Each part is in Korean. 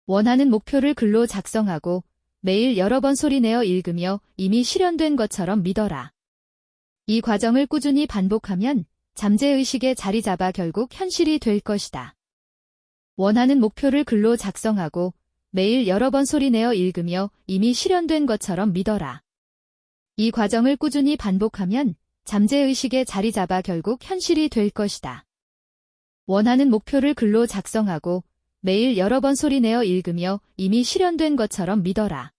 원하는 목표를 글로 작성하고 매일 여러 번 소리내어 읽으며 이미 실현된 것처럼 믿어라. 이 과정을 꾸준히 반복하면 잠재의식에 자리 잡아 결국 현실이 될 것이다. 원하는 목표를 글로 작성하고 매일 여러 번 소리내어 읽으며 이미 실현된 것처럼 믿어라. 이 과정을 꾸준히 반복하면 잠재의식에 자리 잡아 결국 현실이 될 것이다. 원하는 목표를 글로 작성하고 매일 여러 번 소리내어 읽으며 이미 실현된 것처럼 믿어라.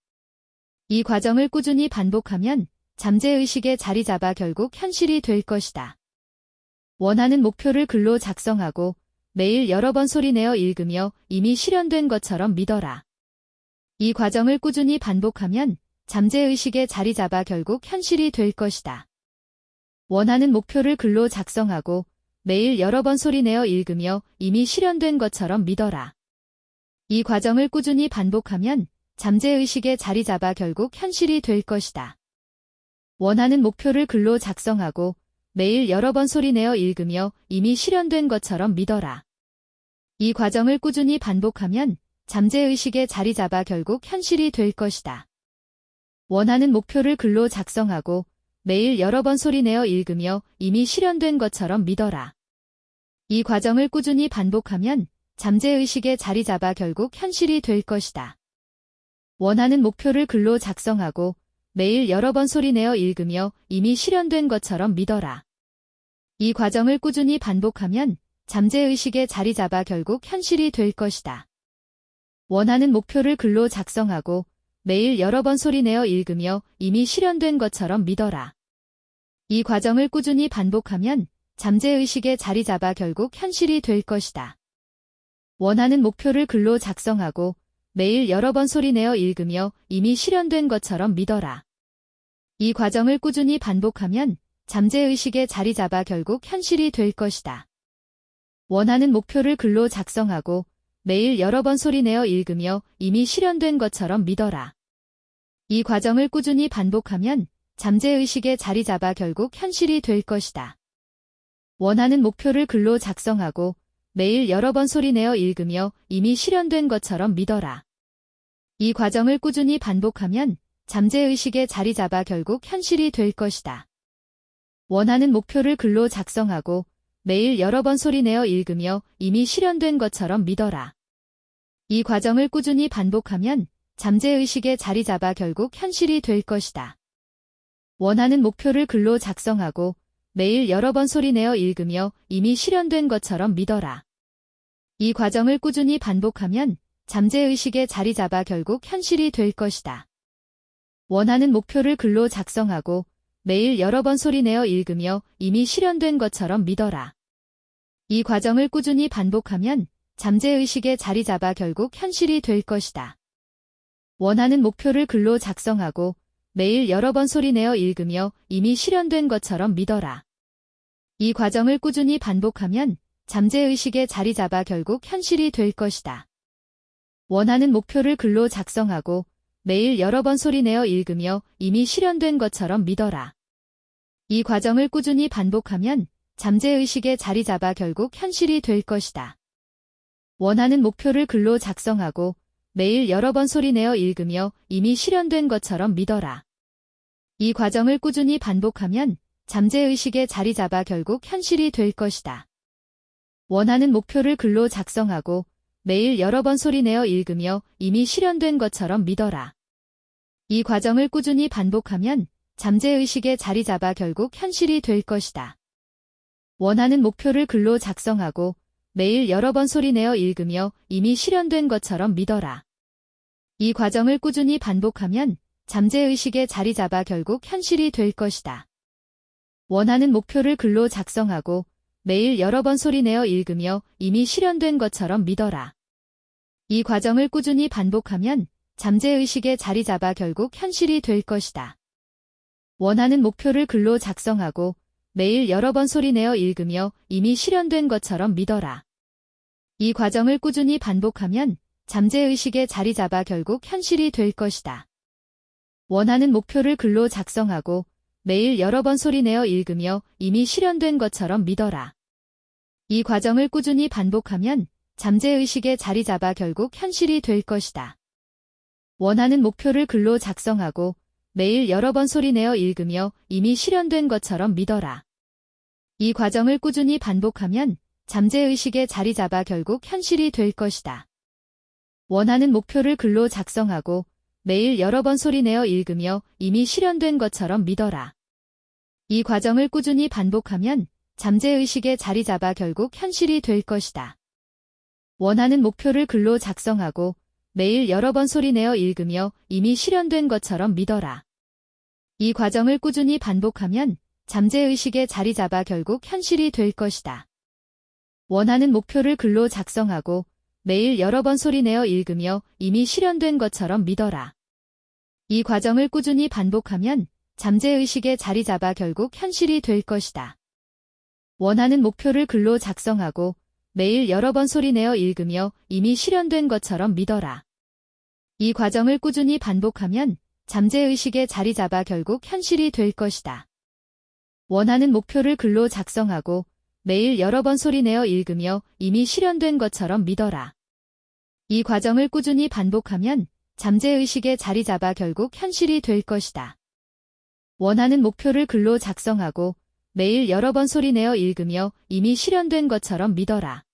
이 과정을 꾸준히 반복하면 잠재의식에 자리 잡아 결국 현실이 될 것이다. 원하는 목표를 글로 작성하고 매일 여러 번 소리내어 읽으며 이미 실현된 것처럼 믿어라. 이 과정을 꾸준히 반복하면 잠재의식에 자리 잡아 결국 현실이 될 것이다. 원하는 목표를 글로 작성하고 매일 여러 번 소리내어 읽으며 이미 실현된 것처럼 믿어라. 이 과정을 꾸준히 반복하면 잠재의식에 자리 잡아 결국 현실이 될 것이다. 원하는 목표를 글로 작성하고 매일 여러 번 소리내어 읽으며 이미 실현된 것처럼 믿어라. 이 과정을 꾸준히 반복하면 잠재의식에 자리 잡아 결국 현실이 될 것이다. 원하는 목표를 글로 작성하고 매일 여러 번 소리내어 읽으며 이미 실현된 것처럼 믿어라. 이 과정을 꾸준히 반복하면 잠재의식에 자리 잡아 결국 현실이 될 것이다. 원하는 목표를 글로 작성하고 매일 여러 번 소리내어 읽으며 이미 실현된 것처럼 믿어라. 이 과정을 꾸준히 반복하면 잠재의식에 자리 잡아 결국 현실이 될 것이다. 원하는 목표를 글로 작성하고 매일 여러 번 소리내어 읽으며 이미 실현된 것처럼 믿어라. 이 과정을 꾸준히 반복하면 잠재의식에 자리 잡아 결국 현실이 될 것이다. 원하는 목표를 글로 작성하고 매일 여러 번 소리내어 읽으며 이미 실현된 것처럼 믿어라. 이 과정을 꾸준히 반복하면 잠재의식에 자리 잡아 결국 현실이 될 것이다. 원하는 목표를 글로 작성하고 매일 여러 번 소리내어 읽으며 이미 실현된 것처럼 믿어라. 이 과정을 꾸준히 반복하면 잠재의식에 자리 잡아 결국 현실이 될 것이다. 원하는 목표를 글로 작성하고 매일 여러 번 소리내어 읽으며 이미 실현된 것처럼 믿어라. 이 과정을 꾸준히 반복하면 잠재의식에 자리 잡아 결국 현실이 될 것이다. 원하는 목표를 글로 작성하고 매일 여러 번 소리내어 읽으며 이미 실현된 것처럼 믿어라. 이 과정을 꾸준히 반복하면 잠재의식에 자리 잡아 결국 현실이 될 것이다. 원하는 목표를 글로 작성하고 매일 여러 번 소리내어 읽으며 이미 실현된 것처럼 믿어라. 이 과정을 꾸준히 반복하면 잠재의식에 자리 잡아 결국 현실이 될 것이다. 원하는 목표를 글로 작성하고 매일 여러 번 소리내어 읽으며 이미 실현된 것처럼 믿어라. 이 과정을 꾸준히 반복하면 잠재의식에 자리 잡아 결국 현실이 될 것이다. 원하는 목표를 글로 작성하고 매일 여러 번 소리내어 읽으며 이미 실현된 것처럼 믿어라. 이 과정을 꾸준히 반복하면 잠재의식에 자리 잡아 결국 현실이 될 것이다. 원하는 목표를 글로 작성하고 매일 여러 번 소리내어 읽으며 이미 실현된 것처럼 믿어라. 이 과정을 꾸준히 반복하면 잠재의식에 자리 잡아 결국 현실이 될 것이다. 원하는 목표를 글로 작성하고 매일 여러 번 소리내어 읽으며 이미 실현된 것처럼 믿어라. 이 과정을 꾸준히 반복하면 잠재의식에 자리 잡아 결국 현실이 될 것이다. 원하는 목표를 글로 작성하고 매일 여러 번 소리내어 읽으며 이미 실현된 것처럼 믿어라. 이 과정을 꾸준히 반복하면 잠재의식에 자리 잡아 결국 현실이 될 것이다. 원하는 목표를 글로 작성하고 매일 여러 번 소리내어 읽으며 이미 실현된 것처럼 믿어라. 이 과정을 꾸준히 반복하면 잠재의식에 자리 잡아 결국 현실이 될 것이다. 원하는 목표를 글로 작성하고 매일 여러 번 소리내어 읽으며 이미 실현된 것처럼 믿어라. 이 과정을 꾸준히 반복하면 잠재의식에 자리 잡아 결국 현실이 될 것이다. 원하는 목표를 글로 작성하고 매일 여러 번 소리내어 읽으며 이미 실현된 것처럼 믿어라. 이 과정을 꾸준히 반복하면 잠재의식에 자리 잡아 결국 현실이 될 것이다. 원하는 목표를 글로 작성하고 매일 여러 번 소리내어 읽으며 이미 실현된 것처럼 믿어라. 이 과정을 꾸준히 반복하면 잠재의식에 자리 잡아 결국 현실이 될 것이다. 원하는 목표를 글로 작성하고 매일 여러 번 소리내어 읽으며 이미 실현된 것처럼 믿어라. 이 과정을 꾸준히 반복하면 잠재의식에 자리 잡아 결국 현실이 될 것이다. 원하는 목표를 글로 작성하고 매일 여러 번 소리내어 읽으며 이미 실현된 것처럼 믿어라. 이 과정을 꾸준히 반복하면 잠재의식에 자리 잡아 결국 현실이 될 것이다. 원하는 목표를 글로 작성하고 매일 여러 번 소리내어 읽으며 이미 실현된 것처럼 믿어라. 이 과정을 꾸준히 반복하면 잠재의식에 자리 잡아 결국 현실이 될 것이다. 원하는 목표를 글로 작성하고 매일 여러 번 소리내어 읽으며 이미 실현된 것처럼 믿어라. 이 과정을 꾸준히 반복하면 잠재의식에 자리 잡아 결국 현실이 될 것이다. 원하는 목표를 글로 작성하고 매일 여러 번 소리내어 읽으며 이미 실현된 것처럼 믿어라. 이 과정을 꾸준히 반복하면 잠재의식에 자리 잡아 결국 현실이 될 것이다. 원하는 목표를 글로 작성하고 매일 여러 번 소리내어 읽으며 이미 실현된 것처럼 믿어라. 이 과정을 꾸준히 반복하면 잠재의식에 자리 잡아 결국 현실이 될 것이다. 원하는 목표를 글로 작성하고 매일 여러 번 소리내어 읽으며 이미 실현된 것처럼 믿어라.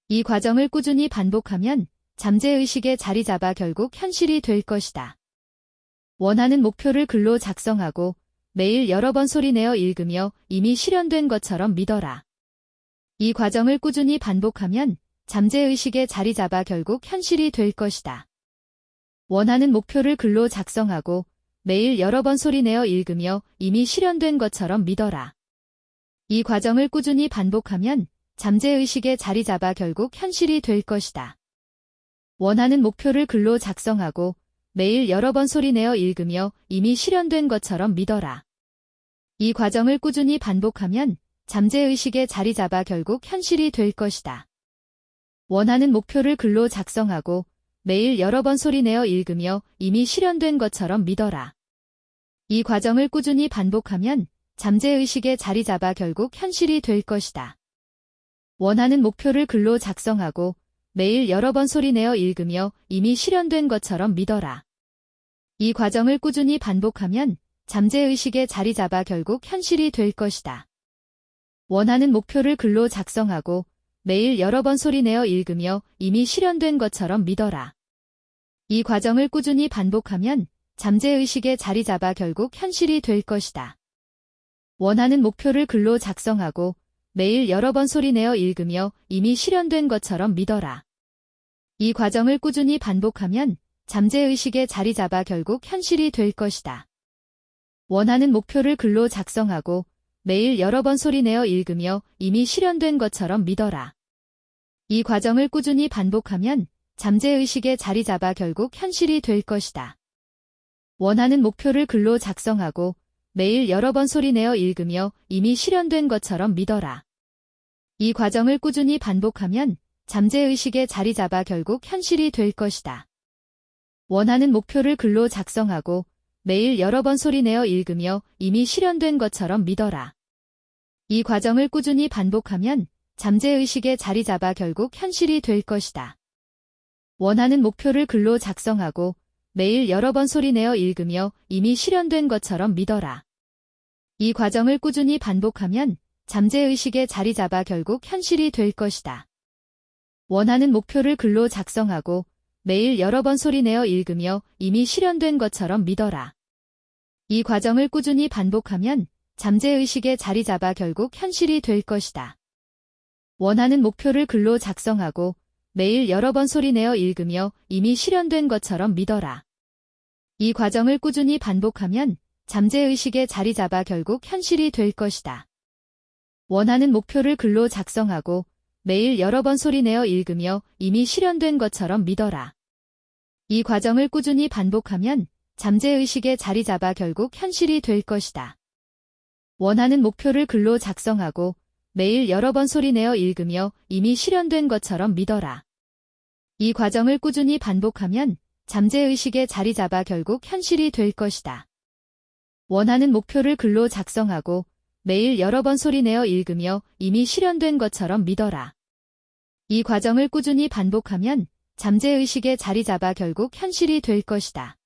이 과정을 꾸준히 반복하면 잠재의식에 자리 잡아 결국 현실이 될 것이다. 원하는 목표를 글로 작성하고 매일 여러 번 소리내어 읽으며 이미 실현된 것처럼 믿어라. 이 과정을 꾸준히 반복하면 잠재의식에 자리 잡아 결국 현실이 될 것이다. 원하는 목표를 글로 작성하고 매일 여러 번 소리내어 읽으며 이미 실현된 것처럼 믿어라. 이 과정을 꾸준히 반복하면 잠재의식에 자리 잡아 결국 현실이 될 것이다. 원하는 목표를 글로 작성하고 매일 여러 번 소리내어 읽으며 이미 실현된 것처럼 믿어라. 이 과정을 꾸준히 반복하면 잠재의식에 자리 잡아 결국 현실이 될 것이다. 원하는 목표를 글로 작성하고 매일 여러 번 소리내어 읽으며 이미 실현된 것처럼 믿어라. 이 과정을 꾸준히 반복하면 잠재의식에 자리 잡아 결국 현실이 될 것이다. 원하는 목표를 글로 작성하고 매일 여러 번 소리내어 읽으며 이미 실현된 것처럼 믿어라. 이 과정을 꾸준히 반복하면 잠재의식에 자리 잡아 결국 현실이 될 것이다. 원하는 목표를 글로 작성하고 매일 여러 번 소리내어 읽으며 이미 실현된 것처럼 믿어라. 이 과정을 꾸준히 반복하면 잠재의식에 자리 잡아 결국 현실이 될 것이다. 원하는 목표를 글로 작성하고 매일 여러 번 소리내어 읽으며 이미 실현된 것처럼 믿어라. 이 과정을 꾸준히 반복하면 잠재의식에 자리 잡아 결국 현실이 될 것이다. 원하는 목표를 글로 작성하고 매일 여러 번 소리내어 읽으며 이미 실현된 것처럼 믿어라. 이 과정을 꾸준히 반복하면 잠재의식에 자리 잡아 결국 현실이 될 것이다. 원하는 목표를 글로 작성하고 매일 여러 번 소리내어 읽으며 이미 실현된 것처럼 믿어라. 이 과정을 꾸준히 반복하면 잠재의식에 자리 잡아 결국 현실이 될 것이다. 원하는 목표를 글로 작성하고 매일 여러 번 소리내어 읽으며 이미 실현된 것처럼 믿어라. 이 과정을 꾸준히 반복하면 잠재의식에 자리 잡아 결국 현실이 될 것이다. 원하는 목표를 글로 작성하고 매일 여러 번 소리내어 읽으며 이미 실현된 것처럼 믿어라. 이 과정을 꾸준히 반복하면 잠재의식에 자리 잡아 결국 현실이 될 것이다. 원하는 목표를 글로 작성하고 매일 여러 번 소리내어 읽으며 이미 실현된 것처럼 믿어라. 이 과정을 꾸준히 반복하면 잠재의식에 자리 잡아 결국 현실이 될 것이다. 원하는 목표를 글로 작성하고 매일 여러 번 소리내어 읽으며 이미 실현된 것처럼 믿어라. 이 과정을 꾸준히 반복하면 잠재의식에 자리 잡아 결국 현실이 될 것이다. 원하는 목표를 글로 작성하고 매일 여러 번 소리내어 읽으며 이미 실현된 것처럼 믿어라. 이 과정을 꾸준히 반복하면 잠재의식에 자리 잡아 결국 현실이 될 것이다. 원하는 목표를 글로 작성하고 매일 여러 번 소리내어 읽으며 이미 실현된 것처럼 믿어라. 이 과정을 꾸준히 반복하면 잠재의식에 자리 잡아 결국 현실이 될 것이다. 원하는 목표를 글로 작성하고 매일 여러 번 소리내어 읽으며 이미 실현된 것처럼 믿어라. 이 과정을 꾸준히 반복하면 잠재의식에 자리 잡아 결국 현실이 될 것이다.